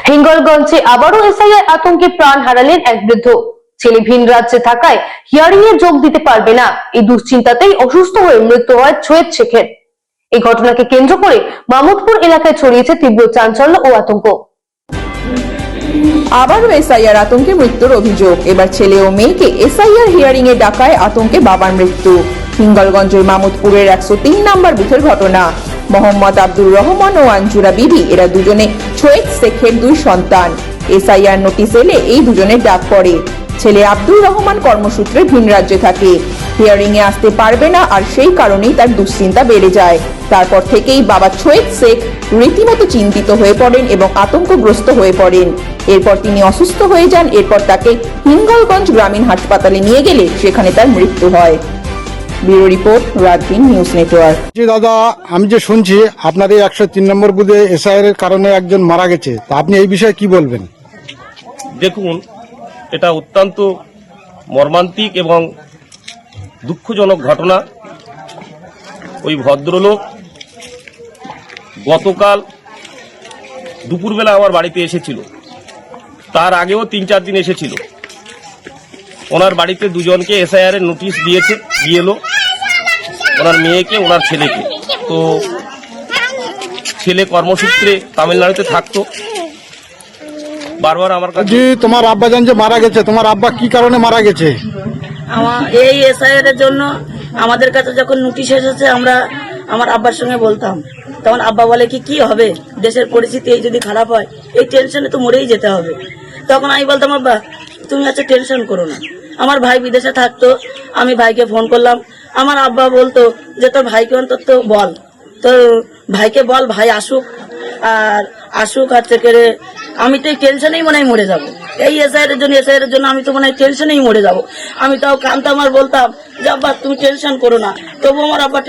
হিঙ্গলগঞ্জে আবারও এসআইআর আতঙ্কে প্রাণ হারালেন এক বৃদ্ধ। ছেলে ভিন রাজ্যে থাকায় হিয়ারিং এ যোগ দিতে পারবে না, এই দুশ্চিন্তাতেই অসুস্থ হয়ে মৃত্যু হয় সৈয়দ শেখের। এই ঘটনাকে কেন্দ্র করে মামুদপুর এলাকায় ছড়িয়েছে তীব্র চাঞ্চল্য ও আতঙ্ক। আবারও এসআইআর আতঙ্কে মৃত্যুর অভিযোগ। এবার ছেলে ও মেয়েকে এসআইআর হিয়ারিং এ ডাকায় আতঙ্কে বাবার মৃত্যু। হিঙ্গলগঞ্জের মামুদপুরের 103 নম্বর বুথের ঘটনা। মোহাম্মদ আব্দুর রহমান ও আঞ্জুরা বিবি এরা দুজনে সৈয়দ শেখের দুই সন্তান। এসআইআর নোটিশ এলে এই দুজনের ডাক পড়ে। ছেলে আব্দুর রহমান কর্মসূত্রে ভিন রাজ্যে থাকে, হিয়ারিং এ আসতে পারবে না, আর সেই কারণেই তার দুশ্চিন্তা বেড়ে যায়। তারপর থেকেই বাবা সৈয়দ শেখ রীতিমতো চিন্তিত হয়ে পড়েন এবং আতঙ্কগ্রস্ত হয়ে পড়েন। এরপর তিনি অসুস্থ হয়ে যান। এরপর তাকে হিঙ্গলগঞ্জ গ্রামীণ হাসপাতালে নিয়ে গেলে সেখানে তার মৃত্যু হয়। Bureau report, রাতদিন news network. জি দাদা, আমি যে শুনছি আপনার এই 103 নম্বর বুথে এসআইআর এর কারণে একজন মারা গেছে, তা আপনি এই বিষয়ে কি বলবেন? দেখুন, এটা অত্যন্ত মর্মান্তিক এবং দুঃখজনক ঘটনা। ওই ভদ্রলোক গতকাল দুপুরবেলা আমার বাড়িতে এসেছিল, তার আগেও 3-4 দিন এসেছিল। ওনার বাড়িতে দুজনকে এসআইআর এর নোটিশ দিয়েছে, দিয়েলো ওনার মেয়েকে, ওনার ছেলেকে। তো ছেলে কর্মসূত্রে তামিলনাড়ুতে থাকতো। বারবার আমার কাছে, জি, তোমার আব্বা জান যে মারা গেছে, তোমার আব্বা কি কারণে মারা গেছে? এই এসআইআর এর জন্য আমাদের কাছে যখন নোটিশ এসেছে, আমরা আমার আব্বার সঙ্গে বলতাম, তখন আব্বা বলে কি হবে, দেশের পরিস্থিতি এই যদি খারাপ হয়, এই টেনশনে তো মরেই যেতে হবে। তখন আমি বলতাম, আব্বা তুমি আচ্ছা টেনশন করো না। আমার ভাই বিদেশে থাকতো, আমি ভাইকে ফোন করলাম। আমার আব্বা বলতো যে তোর ভাইকে অন্তত বল, তোর ভাইকে বল, ভাই আসুক, আর হচ্ছে করে আমি তো এই টেনশনেই মনে হয় মরে যাবো। এই এসআইআর এর জন্য আমি তো মনে হয় টেনশনেই মরে যাবো। আমি তাও কানতাম আর বলতাম যে আব্বা তুমি টেনশন করো না, তবু আমার আব্বা